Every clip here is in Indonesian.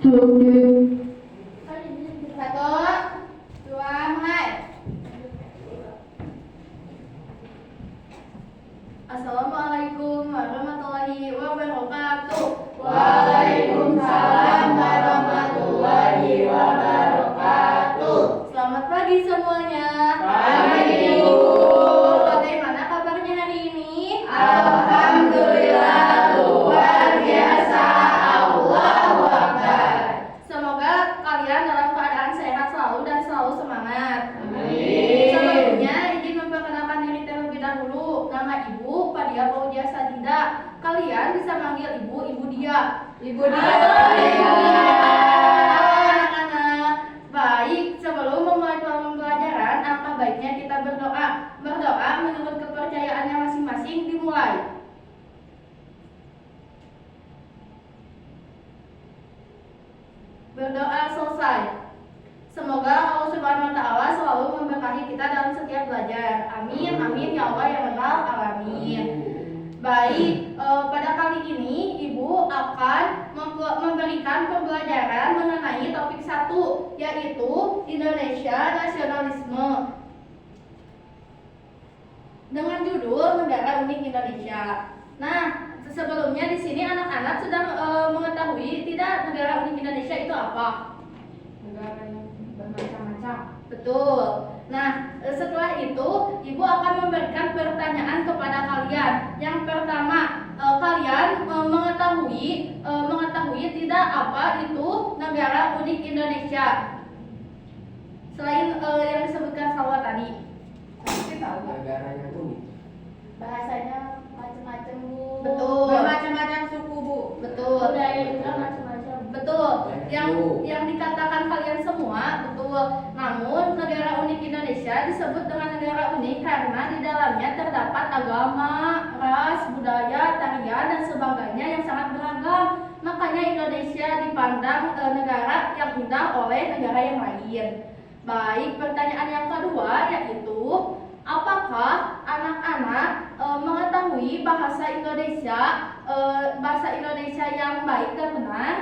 Oke. Satu, dua, mulai. Assalamualaikum warahmatullahi wabarakatuh. Waalaikumsalam warahmatullahi wabarakatuh. Selamat pagi semuanya. Pagi, Bu. Bagaimana kabarnya hari ini? Alhamdulillah luar biasa. Allahu Akbar. Semoga kalian dalam keadaan sehat selalu dan selalu semangat. Amin. Sebelumnya izin memperkenalkan diri terlebih dahulu. Nama Ibu Padia Paudia Sadida. Kalian bisa manggil Ibu Dia. Ibu Dia. Anak-anak, baik, sebelum memulai pembelajaran, alangkah baiknya kita berdoa. Berdoa menurut kepercayaannya masing-masing dimulai. Berdoa selesai. Semoga Allah Subhanahu wa Ta'ala selalu memberkahi kita dalam setiap belajar. Amin, amin ya Allah ya Rabbal alamin. Baik, pada kali ini Ibu akan memberikan pembelajaran mengenai topik 1, yaitu Indonesia Nasionalisme. Dengan judul Negara Unik Indonesia. Nah, sebelumnya di sini anak-anak sudah mengetahui tidak negara unik Indonesia itu apa? Negara yang bermacam-macam. Betul. Nah, setelah itu Ibu akan memberikan pertanyaan kepada kalian. Yang pertama, kalian mengetahui tidak apa itu negara unik Indonesia? Selain yang disebutkan Salwa tadi. Pasti tahu negara yang unik. Bahasanya macam-macam, Bu. Betul. Bermacam-macam suku, Bu. Betul. Budaya juga macam-macam. Betul. Yang dikatakan kalian semua betul. Namun negara unik Indonesia disebut dengan negara unik karena di dalamnya terdapat agama, ras, budaya, tarian dan sebagainya yang sangat beragam. Makanya Indonesia dipandang negara yang indah oleh negara yang lain. Baik, pertanyaan yang kedua yaitu apakah anak-anak mengetahui bahasa Indonesia yang baik dan benar?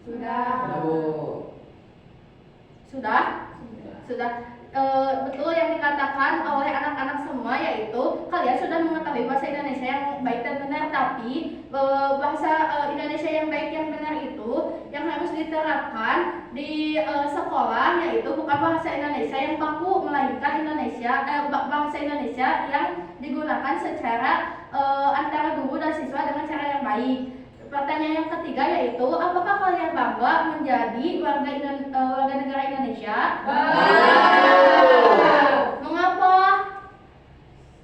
Sudah. Sudah? Sudah. Betul yang dikatakan oleh anak-anak semua yaitu kalian sudah mengetahui bahasa Indonesia yang baik dan benar, tapi bahasa Indonesia yang baik yang benar itu yang harus diterapkan di sekolah yaitu bukan bahasa Indonesia yang baku, melainkan bahasa Indonesia yang digunakan secara antara guru dan siswa dengan cara yang baik. Pertanyaan yang ketiga yaitu apakah kalian bangga menjadi warga negara Indonesia? Mengapa?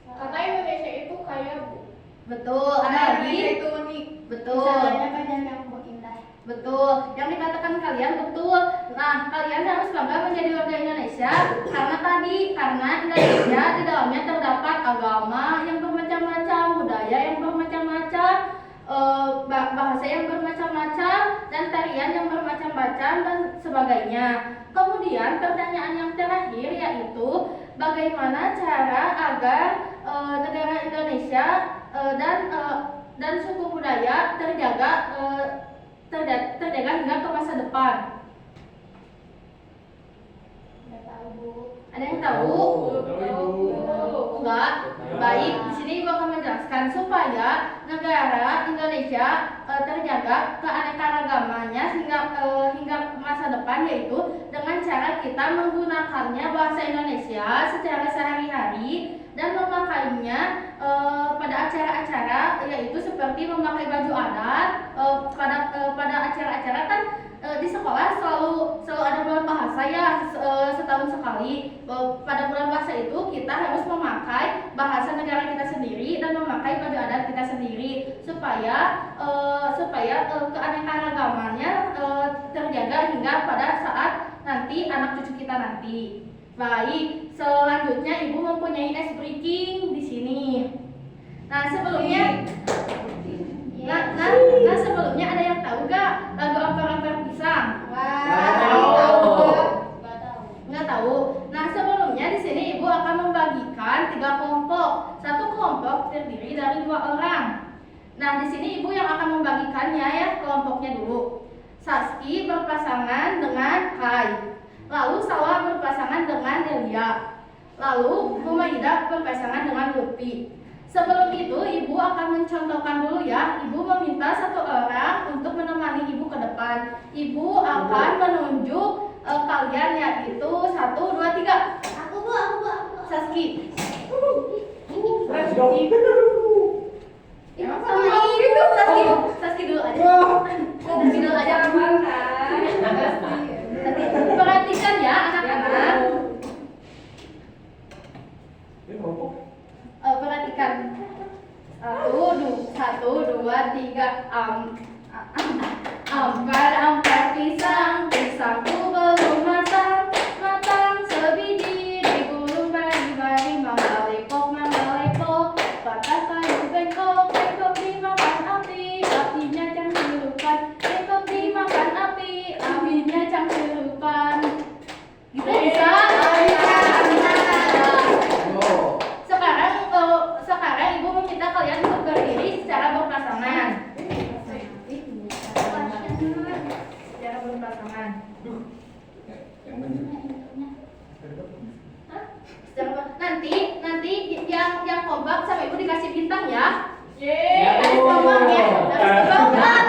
Karena Indonesia itu kaya, Bu. Betul. Ada lagi? Itu unik. Betul. Wisatanya banyak yang indah. Betul. Yang dikatakan kalian betul. Nah, kalian harus bangga menjadi warga Indonesia karena Indonesia di dalamnya terdapat agama yang bermacam-macam, budaya yang bermacam-macam, bahasa yang bermacam-macam, dan tarian yang bermacam-macam dan sebagainya. Kemudian pertanyaan yang terakhir yaitu bagaimana cara agar negara Indonesia dan suku budaya terjaga hingga ke masa depan. Nggak tahu, Bu. Ada yang tahu? Enggak. Baik, di sini Ibu akan menjelaskan supaya negara Indonesia terjaga keanekaragamannya hingga masa depan, yaitu dengan cara kita menggunakannya bahasa Indonesia secara sehari-hari dan memakainya pada acara-acara, yaitu seperti memakai baju adat pada acara-acara kan. Di sekolah selalu ada bulan bahasa ya, setahun sekali. Pada bulan bahasa itu kita harus memakai bahasa negara kita sendiri dan memakai baju adat kita sendiri supaya keanekaragamannya terjaga hingga pada saat nanti anak cucu kita nanti. Baik, selanjutnya Ibu mempunyai ice breaking di sini. Nah, sebelumnya sebelumnya ada yang tahu gak lagu Ampar-Ampar Pisang? Nggak tahu. Nah, sebelumnya di sini Ibu akan membagikan 3 kelompok. Satu kelompok terdiri dari 2 orang. Nah, di sini Ibu yang akan membagikannya ya, kelompoknya dulu. Saski berpasangan dengan Kai. Lalu Salwa berpasangan dengan Delia. Lalu Humaidah berpasangan dengan Lutfi. Sebelum itu ibu akan mencontohkan dulu ya. Ibu meminta satu orang untuk menemani ibu ke depan. Ibu akan menunjuk kalian yaitu 1, 2, 3. Aku bu. Saski. Let's go. Saski dulu aja. Saski dulu aja. Perhatikan ya anak-anak. Perhatikan. 1, 2, 3. Ampar pisang, pisangku belum matang, matang sebiji digulung bari-bari, mangga lepok, patah kayu bengkok, bengkok dimakan api, apinya cangkirupan, bengkok dimakan api, apinya cangkirupan. Gitu bisa? Sekarang ibu meminta kalian untuk berdiri secara berpasangan. Secara berpasangan. Nanti yang kompak sama ibu dikasih bintang ya. Kasih kompak ya. Kasih kompak.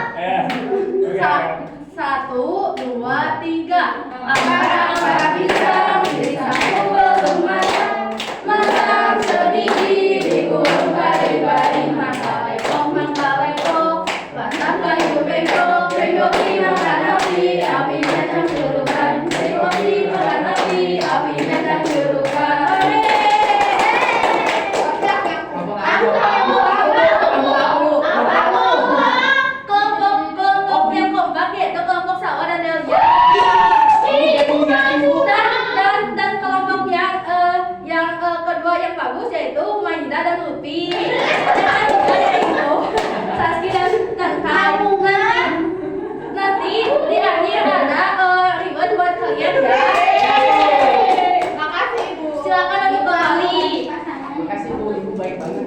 1, 2, 3. Ampar pisang, pisangku belum matang, matang sebiji digulung bari-bari, mangga lepok, patah kayu bengkok, bengkok dimakan api, apinya cangkirukan, bengkok dimakan api, apinya cangkirukan. Kelompok yang kompak yaitu kelompok Salwa dan Delia. Dan kelompok yang kedua yang bagus yaitu Humaidah dan Lutfi. Yaitu Saski dan Kai. Nanti di akhir ada reward buat kalian ya. Makasih ibu. Silakan untuk kembali. Makasih ibu, ibu baik banget.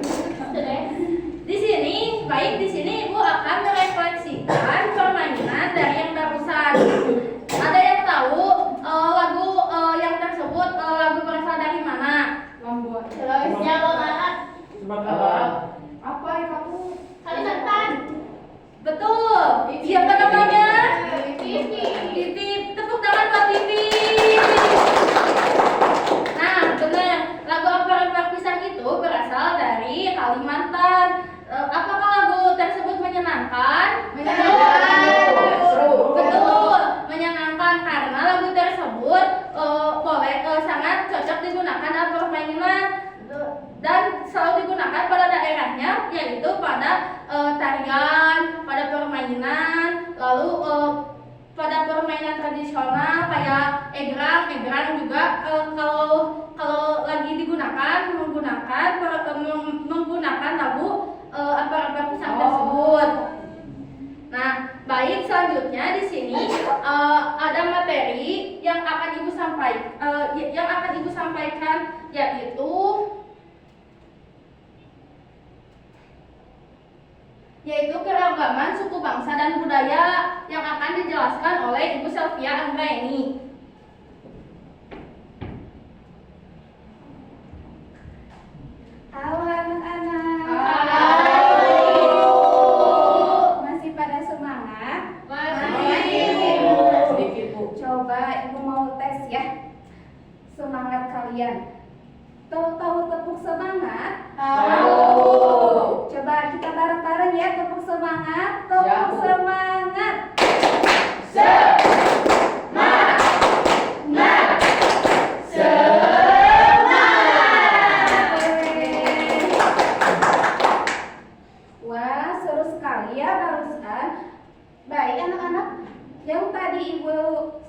Di sini ibu akan merefleksikan permainan dari yang barusan. Ada yang tahu lagu yang tersebut lagu berasal dari mana? Membuat. Apa ya kamu? Kalimantan. Betul. Siapa namanya? Vivi. Tepuk tangan buat Vivi. Nah, benar. Lagu Ampar Pisang itu berasal dari Kalimantan. Apakah lagu tersebut menyenangkan? Betul, menyenangkan karena lagu tersebut sangat cocok digunakan dalam permainan dan selalu digunakan pada daerahnya, yaitu pada tarian, pada permainan, lalu pada permainan tradisional kayak egrang juga kalau lagi digunakan menggunakan lagu Ampar Pisang tersebut. Nah, baik, selanjutnya di sini ada materi yang akan ibu sampaikan yaitu keragaman suku bangsa dan budaya yang akan dijelaskan oleh Ibu Selvia Anggraeni. Halo anak-anak. Masih pada semangat? Sedikit bu. Coba ibu mau tes ya semangat kalian. Tahu tepuk semangat? Tahu. Coba kita bareng-bareng ya tepuk semangat. Siap, Tepuk Bu. semangat. Wah, seru sekali ya barusan. Baik anak-anak, yang tadi ibu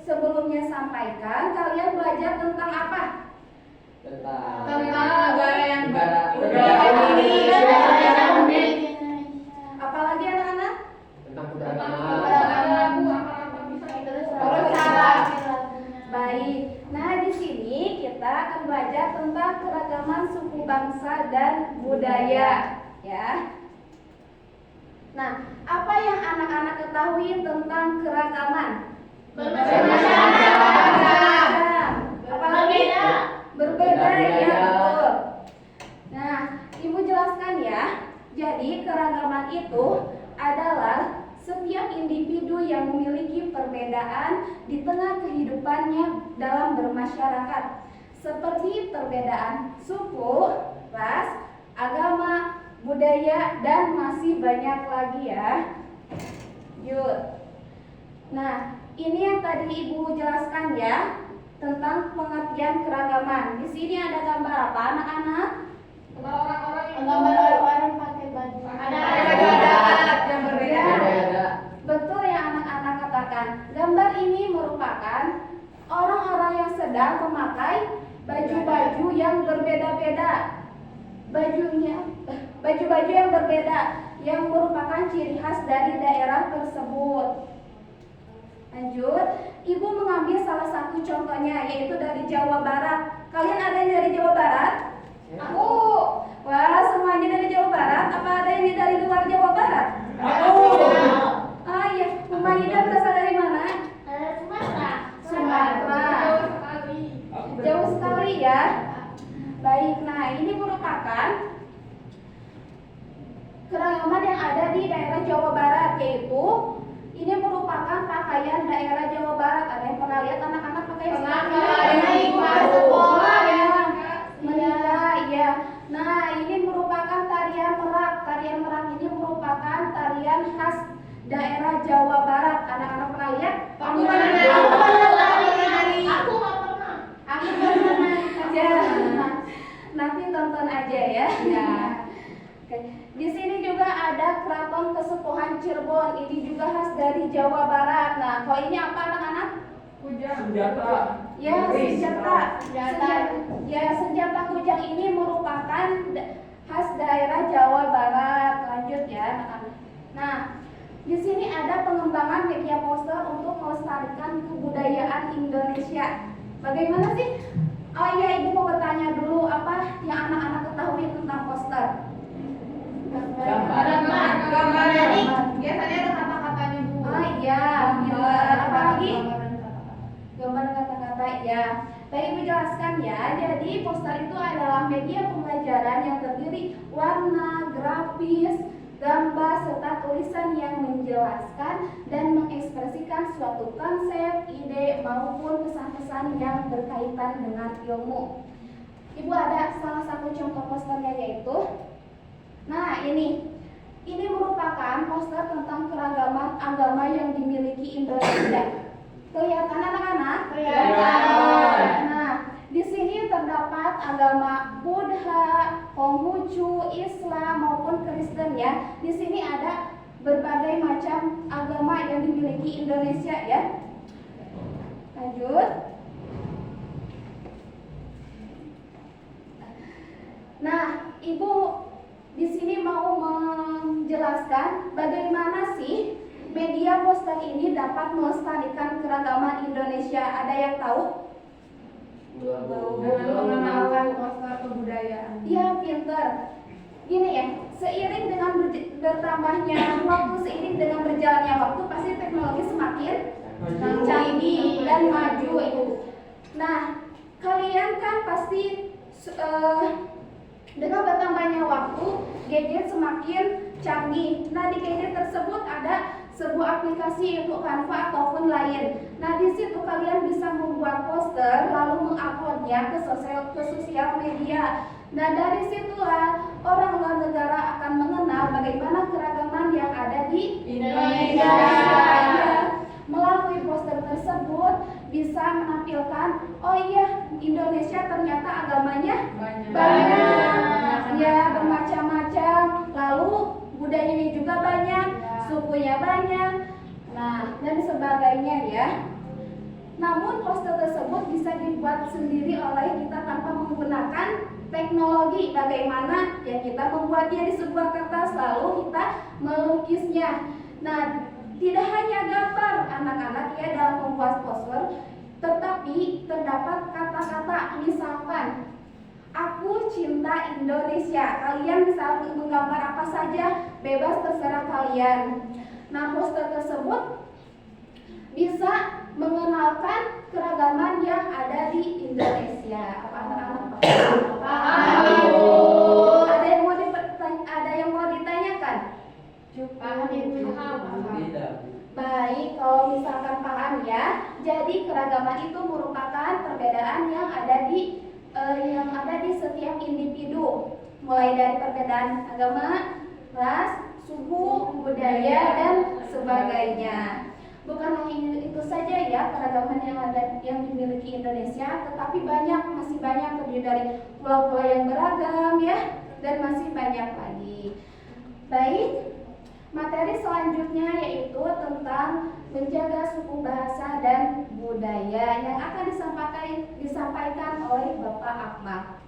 sebelumnya sampaikan, kalian belajar tentang apa? Tentang Negara Indonesia. Apalagi anak-anak? Tentang keberagaman. Baik. Nah, di sini kita akan belajar tentang keragaman suku bangsa dan budaya, ya. Nah, apa yang anak-anak ketahui tentang keragaman? Bermacam-macam. Apalagi? Berbeda, ya Berbeda. betul. Nah, Ibu jelaskan ya. Jadi keragaman itu adalah setiap individu yang memiliki perbedaan di tengah kehidupannya dalam bermasyarakat, seperti perbedaan suku, ras, agama, budaya, dan masih banyak lagi ya. Yuk. Nah, ini yang tadi Ibu jelaskan ya tentang pengertian keragaman. Di sini ada gambar apa, anak-anak? Gambar orang-orang pakai baju. Ada yang berbeda. Ada. Betul yang anak-anak katakan. Gambar ini merupakan orang-orang yang sedang memakai baju-baju yang berbeda-beda. Baju-baju yang berbeda yang merupakan ciri khas dari daerah tersebut. Lanjut, Ibu mengambil salah satu contohnya yaitu dari Jawa Barat. Kalian ada yang dari Jawa Barat? Aku. Wah, semuanya dari Jawa Barat. Apa ada yang dari luar Jawa Barat? Ah iya, Ida berasal dari mana? Sumatera. Jauh sekali ya. Baik, nah ini merupakan keragaman yang ada di daerah Jawa Barat, yaitu ini merupakan pakaian daerah Jawa Barat. Ada yang pernah lihat anak-anak pakai menikah, ya. Nah, ini merupakan tarian merak. Tarian merak ini merupakan tarian khas daerah Jawa Barat. Anak-anak pernah lihat? Aku nggak pernah. Aja. Nanti tonton aja ya. Ya. Oke. Di sini juga ada Keraton Kesepuhan Cirebon. Ini juga khas dari Jawa Barat. Nah, kalau ini apa anak-anak? Senjata. Ya, senjata. Senjata. Ya, senjata kujang ini merupakan khas daerah Jawa Barat. Lanjut ya, anak-anak. Nah, di sini ada pengembangan media poster untuk melestarikan kebudayaan Indonesia. Bagaimana sih? Oh iya, Ibu mau bertanya dulu, apa yang anak-anak ketahui tentang poster? Gambar. Biasanya ada kata-katanya Bu. Oh iya, gambar. Apa lagi? Gambar kata-kata ya. Baik, Ibu jelaskan ya. Jadi poster itu adalah media pembelajaran yang terdiri warna, grafis, gambar serta tulisan yang menjelaskan dan mengekspresikan suatu konsep, ide maupun pesan-pesan yang berkaitan dengan ilmu. Ibu ada salah satu contoh posternya yaitu, nah ini merupakan poster tentang keragaman agama yang dimiliki Indonesia. Kelihatan anak-anak? Kelihatan. Nah, di sini terdapat agama Buddha, Konghucu, Islam maupun Kristen ya. Di sini ada berbagai macam agama yang dimiliki Indonesia ya. Lanjut. Nah, Ibu di sini mau menjelaskan bagaimana sih media poster ini dapat melestarikan keragaman Indonesia. Ada yang tahu? Mengenalkan poster kebudayaan. Iya, pinter. Gini ya, seiring dengan bertambahnya waktu, seiring dengan berjalannya waktu, pasti teknologi semakin canggih dan maju itu. Nah, kalian kan pasti dengan bertambahnya waktu, gadget semakin canggih. Nah, di gadget tersebut ada sebuah aplikasi untuk Canva ataupun lain. Nah, di situ kalian bisa membuat poster lalu menguploadnya ke sosial media. Nah, dari situlah orang luar negara akan mengenal bagaimana keragaman yang ada di Indonesia. Melalui poster tersebut bisa menampilkan, oh iya, Indonesia ternyata agamanya banyak, ya bermacam-macam, lalu budayanya juga banyak, sukunya banyak, nah dan sebagainya ya. Namun poster tersebut bisa dibuat sendiri oleh kita tanpa menggunakan teknologi. Bagaimana? Ya kita membuatnya di sebuah kertas lalu kita melukisnya. Nah, tidak hanya gambar anak-anak ya dalam membuat poster, tetapi terdapat kata-kata. Misalkan Aku cinta Indonesia. Kalian bisa menggambar apa saja, bebas terserah kalian. Nah, poster tersebut bisa mengenalkan keragaman yang ada di Indonesia. Apa anak-anak paham? Ada yang mau ditanyakan? Paham Ibu. Tidak. Baik, kalau misalkan paham ya. Jadi keragaman itu merupakan perbedaan yang ada di setiap individu, mulai dari perbedaan agama, ras, suku, budaya, dan sebagainya. Bukan hanya itu saja ya keragaman yang dimiliki Indonesia, tetapi masih banyak terdiri dari pulau-pulau yang beragam ya, dan masih banyak lagi. Baik, materi selanjutnya yaitu tentang menjaga suku bahasa dan budaya yang akan disampaikan oleh Bapak Ahmad.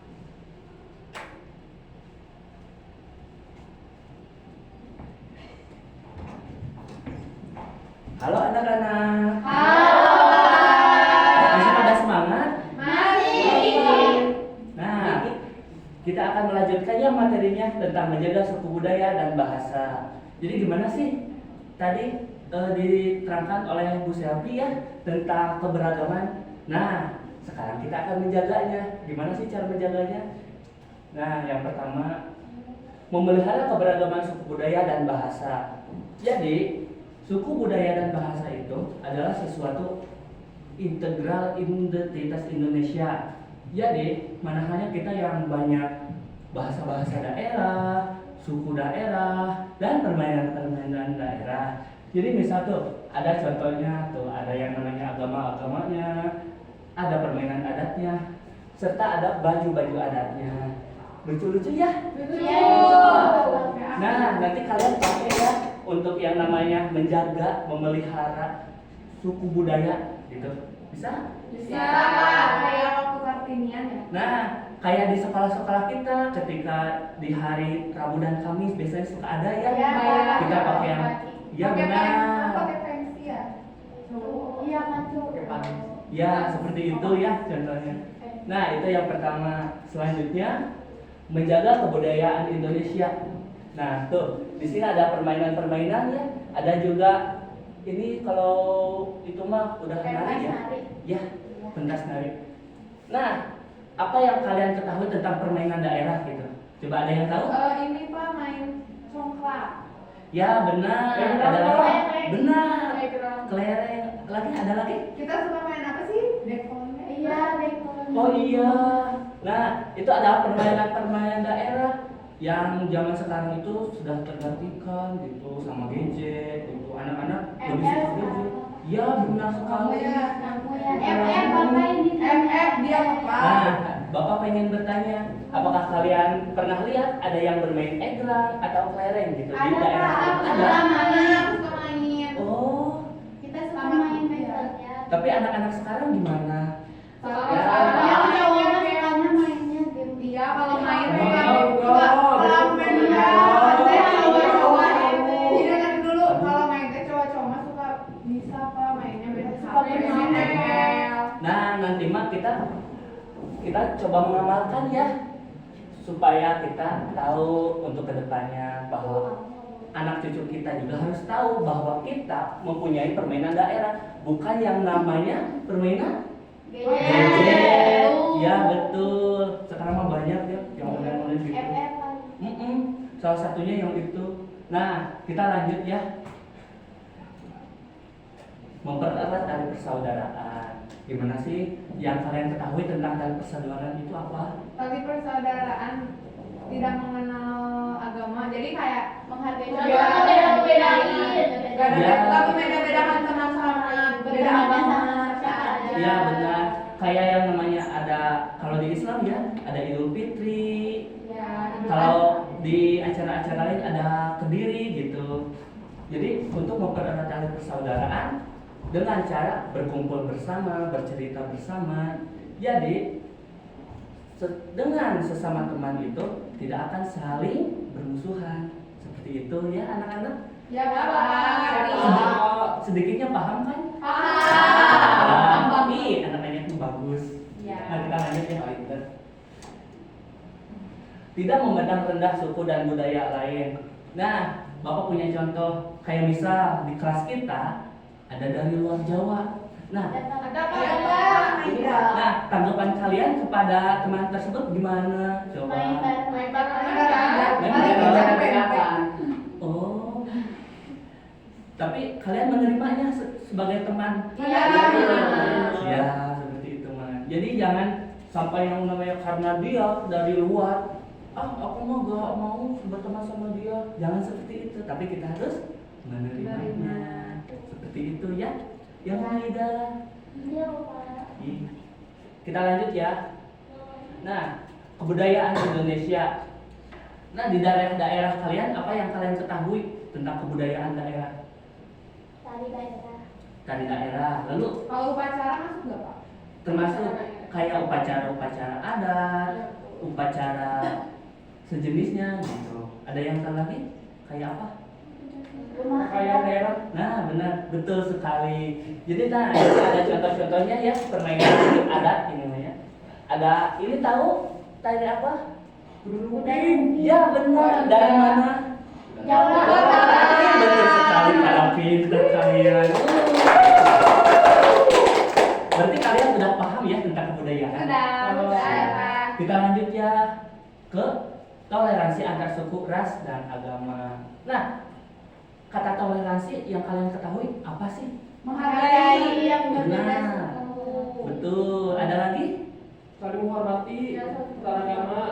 Halo anak-anak. Halo. Masih pada semangat? Masih. Nah, kita akan melanjutkan ya materinya tentang menjaga suku budaya dan bahasa. Jadi gimana sih tadi diterangkan oleh Bu Selvi ya tentang keberagaman. Nah, sekarang kita akan menjaganya. Gimana sih cara menjaganya? Nah, yang pertama memelihara keberagaman suku budaya dan bahasa. Jadi suku budaya dan bahasa itu adalah sesuatu integral identitas Indonesia. Jadi, mana hanya kita yang banyak bahasa-bahasa daerah, suku daerah, dan permainan-permainan daerah. Jadi misal tuh, ada contohnya tuh, ada yang namanya agama-agamanya, ada permainan adatnya, serta ada baju-baju adatnya. Lucu-lucu ya? Nah, nanti kalian pakai ya untuk yang namanya menjaga, memelihara suku budaya gitu. Bisa? Bisa. Kayak waktu Kartinian ya. Nah, kayak di sekolah-sekolah kita ketika di hari Rabu dan Kamis biasanya suka ada ya. Kita pakai yang ya benar. Pakai pensi ya. Iya kan tuh. Ya, seperti itu ya contohnya. Nah, itu yang pertama. Selanjutnya menjaga kebudayaan Indonesia. Nah, tuh, di sini ada permainan-permainan ya. Ada juga ini kalau itu mah udah nari ya. Ya, pentas nari. Nah, apa yang kalian ketahui tentang permainan daerah gitu? Coba ada yang tahu? Ini Pak main congklak. Ya, benar. Ada lagi. Benar. Kelereng. Lagi ada lagi? Kita suka main apa sih? Dekon. Iya, dekor. Oh iya. Nah, itu adalah permainan-permainan daerah yang zaman sekarang itu sudah tergantikan gitu sama gadget gitu. Anak-anak lebih suka gadget. Iya, benar sekali. Kamu ya. Bapak ini MF dia apa? Nah, Bapak pengen bertanya, apakah kalian pernah lihat ada yang bermain egrang atau kelereng gitu di Ada, daerah? Pak. Ada. Suka main. Oh, Kita suka main megalnya. tapi anak-anak sekarang gimana? Kalau Ya. Yang sukanya mainnya game. Iya, kalau main Oh, memang oh, suka oh, kalau main betul. ya. Oh, Saya cowok-cowok oh. itu. Jadi kan dulu kalau main teh cowok-cowok mah suka bisa apa mainnya beda Suka bermain. ML. Nah, nanti mah kita coba mengamalkan ya supaya kita tahu untuk kedepannya bahwa anak cucu kita juga harus tahu bahwa kita mempunyai permainan daerah, bukan yang namanya permainan gadget. Ya betul. Sekarang mah banyak ya yang online gitu. Salah satunya yang itu. Nah, kita lanjut ya. Mempererat tali persaudaraan. Gimana sih yang kalian ketahui tentang tali persaudaraan itu apa? Tali persaudaraan tidak mengenal agama. Jadi kayak Menghargai Iya. beda-bedain. Iya. Tapi beda-bedakan teman sama beda agama. Iya benar. Kayak yang namanya ada kalau di Islam ya ada Idul Fitri. Kalau di acara-acara lain ada Kediri gitu. Jadi untuk mempererat tali persaudaraan dengan cara berkumpul bersama, bercerita bersama. Jadi dengan sesama teman itu tidak akan saling bermusuhan. Seperti itu ya anak-anak. Ya Bapak. Sedikitnya paham kan? Paham. Ih, anak-anaknya itu bagus. Ya. Nah, kita lanjut ya, Pak Inter. tidak memandang rendah suku dan budaya lain. Nah, Bapak punya contoh kayak misal di kelas kita ada dari luar Jawa. Nah, Ada Pak. nah tanggapan kalian kepada teman tersebut gimana? Coba. Main bareng. Main Paling bareng. bicara bedakan. Oh. Tapi kalian menerimanya sebagai teman? Iya. Ya, seperti itu mah. Jadi jangan sampai yang namanya karena dia dari luar, aku mah gak mau berteman sama dia. Jangan seperti itu, tapi kita harus menerimanya. Seperti itu ya. Yang Maida. Iya Pak. Kita lanjut ya. Nah, kebudayaan Indonesia. Nah, di daerah-daerah kalian apa yang kalian ketahui tentang kebudayaan daerah? Tari daerah. Tari daerah. Lalu Kalau upacara masuk nggak Pak? termasuk kayak upacara-upacara adat, upacara sejenisnya gitu. Ada yang salah lagi? Kayak apa? Kayak daerah. Nah, benar, betul sekali. Jadi nah, ini ada contoh-contohnya ya permainan adat ini namanya. Ada ini tahu tari apa? Ya benar. Dari mana? Jawa. Benar sekali, para pintar kalian. Berarti kalian sudah paham ya tentang kebudayaan. Sudah. Kita lanjut ya ke toleransi antar suku, ras, dan agama. Nah, kata toleransi yang kalian ketahui apa sih? Menghargai yang Nah, betul. Ada lagi? Saling menghormati antara agama.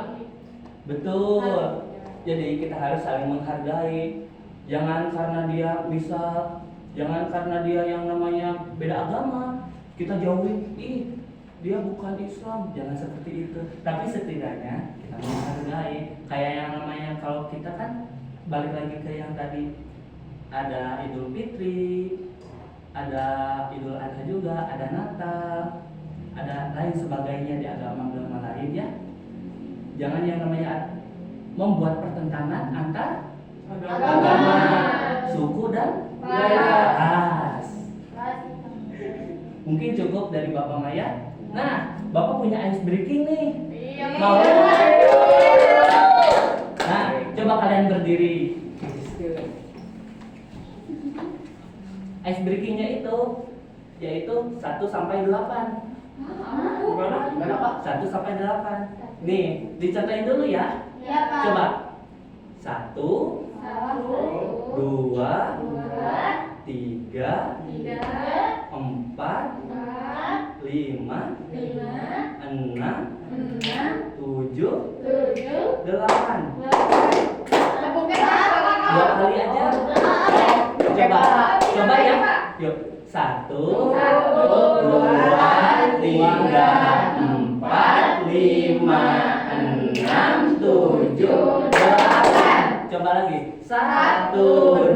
Betul. Jadi kita harus saling menghargai. Jangan karena dia jangan karena dia yang namanya beda agama, kita jauhin. Dia bukan Islam. Jangan seperti itu. Tapi setidaknya kita menghargai. Kayak yang namanya kalau kita kan balik lagi ke yang tadi, ada Idul Fitri, ada Idul Adha juga, ada Natal, ada lain sebagainya di agama-agama lain ya. Jangan yang namanya membuat pertentangan antar agama, suku dan ras. Mungkin cukup dari Bapak Maya. Nah, Bapak punya ice breaking nih. Iya. Mau? Nah, coba kalian berdiri. Ice breakingnya itu yaitu 1 sampai 8. Gimana? Gimana Pak? 1 sampai 8. Nih, dicontohin dulu ya. Ya Pak. Coba. 1, 2, 3, 4, 5, 6, 7, 8. Dua kali aja. Coba ya. Yuk. 1, 2, 3, 4, 5, 6, 7, 8. Coba lagi. 1, 2,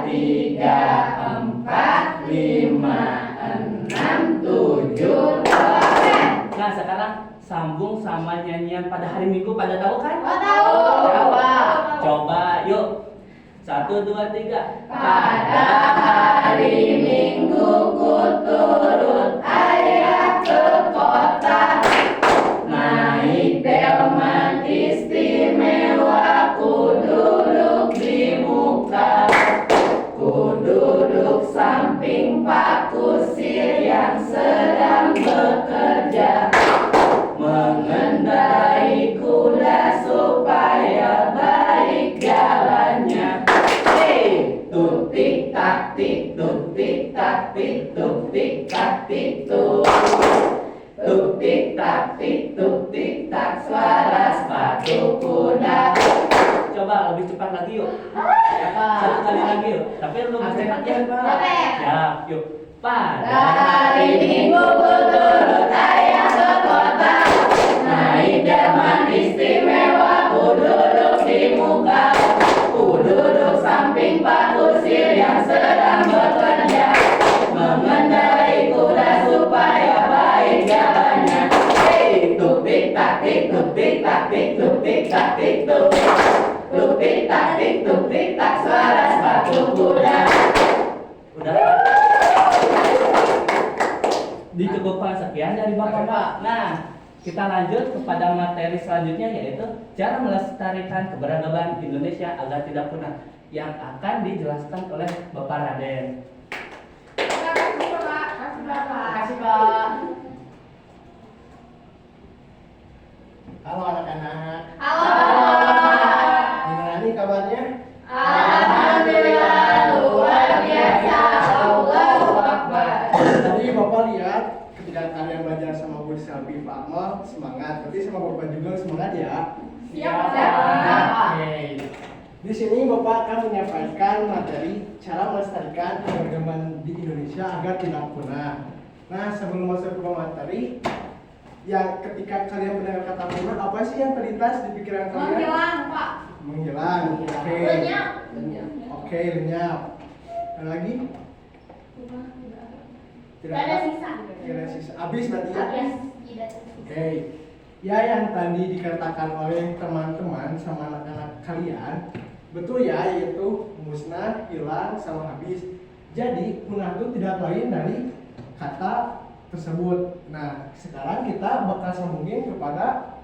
3, 4, 5, 6, 7, 8. Nah, sekarang sambung sama nyanyian pada hari Minggu. Pada tahu kan? Tahu. Coba yuk. 1, 2, 3. Pada hari Minggu ku turut ayah ke kota, naik delman istimewa, ku duduk di muka, ku duduk samping Pak Kusir yang sedang bekerja, mengendarai kuda supaya baik jalannya. Tuk tik tak tik, tuk tik tak tik, tuk tik tak tik tuk. Tuk tik tak tik, tuk tik tak, suara sepatu kuda. Coba lebih cepat lagi yuk. Satu kali lagi yuk. Tapi lebih cepat ya. Siap, yuk. Pada Hari Minggu ku turut ayah ke kota, naik delman istimewa, ku duduk di muka, ku duduk samping Pak Kusir yang sedang bekerja, mengendarai kuda supaya baik jalannya. Tuk tik tak tik, tuk tik tak tik, tuk tik tak tik tuk. Tuk tik tak tik, tuk tik tak, suara sepatu kuda. udah. Dicukupkan sekian dari Bapak. Nah, kita lanjut kepada materi selanjutnya, yaitu cara melestarikan keberagaman Indonesia agar tidak punah, yang akan dijelaskan oleh Bapak Raden. Makasih, Pak. Halo anak-anak, Halo. gimana nih kabarnya? Alhamdulillah luar biasa. Allahu Akbar. Tadi Bapak lihat ketika kalian belajar sama Bu Selvi Pak Akmal semangat, berarti sama Bapak juga semangat ya. Siap. Oke. Di sini Bapak akan menyampaikan materi cara melestarikan keberagaman di Indonesia agar tidak punah. Nah, sebelum masuk ke materi, yang ketika kalian mendengar kata punah, apa sih yang terlintas di pikiran kalian? Menghilang, Pak. Menghilang. Oke. Lenyap. Oke, lenyap. Ada lagi? Tidak ada sisa. Tidak ada sisa. Habis berarti ya? Habis. Tidak. Oke. Ya, yang tadi dikatakan oleh teman-teman sama anak-anak kalian, betul ya, yaitu musnah, hilang, sama habis. Jadi, punah itu tidak lain dari kata tersebut. Nah, sekarang kita bakal sambungin kepada